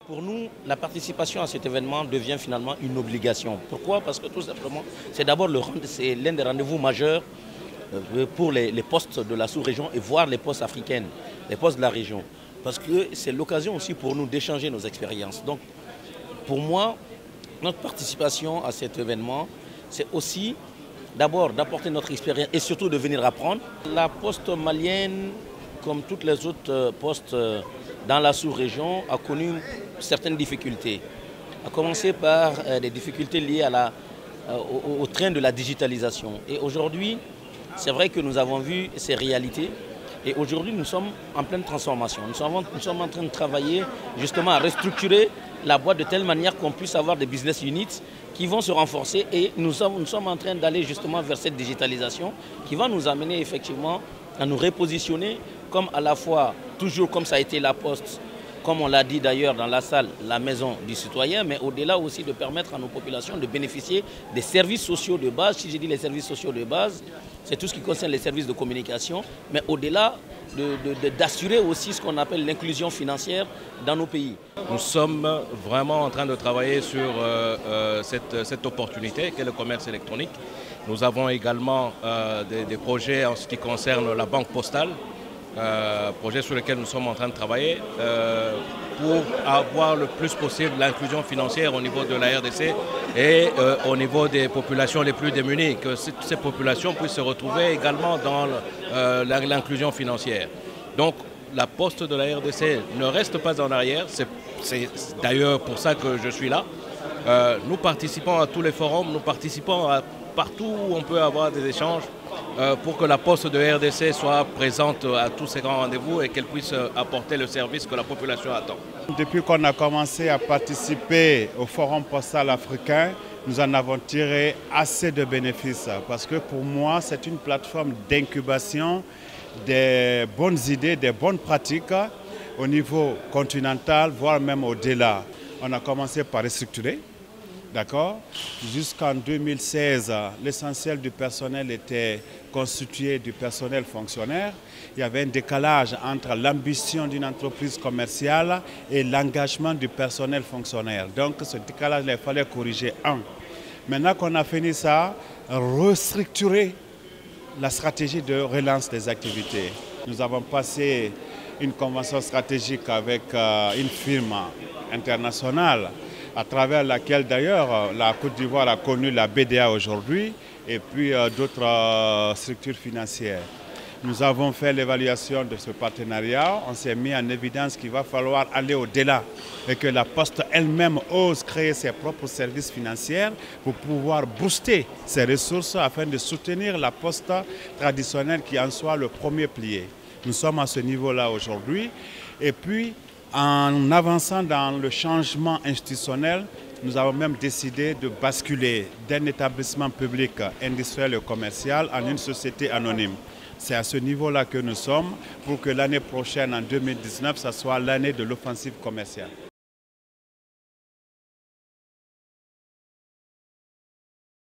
Pour nous, la participation à cet événement devient finalement une obligation. Pourquoi? Parce que tout simplement, c'est d'abord c'est l'un des rendez-vous majeurs pour les postes de la sous-région et voire les postes africaines, les postes de la région. Parce que c'est l'occasion aussi pour nous d'échanger nos expériences. Donc, pour moi, notre participation à cet événement, c'est aussi d'abord d'apporter notre expérience et surtout de venir apprendre. La poste malienne, comme toutes les autres postes dans la sous-région, a connu certaines difficultés. À commencer par des difficultés liées au train de la digitalisation. Et aujourd'hui, c'est vrai que nous avons vu ces réalités. Et aujourd'hui, nous sommes en pleine transformation. Nous sommes en train de travailler justement à restructurer la boîte de telle manière qu'on puisse avoir des business units qui vont se renforcer. Et nous sommes en train d'aller justement vers cette digitalisation qui va nous amener effectivement à nous repositionner comme à la fois, toujours comme ça a été la Poste, comme on l'a dit d'ailleurs dans la salle, la maison du citoyen, mais au-delà aussi de permettre à nos populations de bénéficier des services sociaux de base. Si je dis les services sociaux de base, c'est tout ce qui concerne les services de communication, mais au-delà d'assurer aussi ce qu'on appelle l'inclusion financière dans nos pays. Nous sommes vraiment en train de travailler sur cette opportunité qu'est le commerce électronique. Nous avons également des projets en ce qui concerne la banque postale, projet sur lequel nous sommes en train de travailler pour avoir le plus possible l'inclusion financière au niveau de la RDC et au niveau des populations les plus démunies, que ces populations puissent se retrouver également dans l'inclusion financière. Donc la Poste de la RDC ne reste pas en arrière, c'est d'ailleurs pour ça que je suis là. Nous participons à tous les forums, nous participons à partout où on peut avoir des échanges pour que la Poste de RDC soit présente à tous ces grands rendez-vous et qu'elle puisse apporter le service que la population attend. Depuis qu'on a commencé à participer au Forum postal africain, nous en avons tiré assez de bénéfices parce que pour moi, c'est une plateforme d'incubation des bonnes idées, des bonnes pratiques au niveau continental, voire même au-delà. On a commencé par restructurer. D'accord. Jusqu'en 2016, l'essentiel du personnel était constitué du personnel fonctionnaire. Il y avait un décalage entre l'ambition d'une entreprise commerciale et l'engagement du personnel fonctionnaire. Donc ce décalage, il fallait corriger un. Maintenant qu'on a fini ça, restructurer la stratégie de relance des activités. Nous avons passé une convention stratégique avec une firme internationale, à travers laquelle d'ailleurs la Côte d'Ivoire a connu la BDA aujourd'hui et puis d'autres structures financières. Nous avons fait l'évaluation de ce partenariat, on s'est mis en évidence qu'il va falloir aller au-delà et que la Poste elle-même ose créer ses propres services financiers pour pouvoir booster ses ressources afin de soutenir la Poste traditionnelle qui en soit le premier pilier. Nous sommes à ce niveau-là aujourd'hui et puis en avançant dans le changement institutionnel, nous avons même décidé de basculer d'un établissement public industriel et commercial en une société anonyme. C'est à ce niveau-là que nous sommes pour que l'année prochaine, en 2019, ça soit l'année de l'offensive commerciale.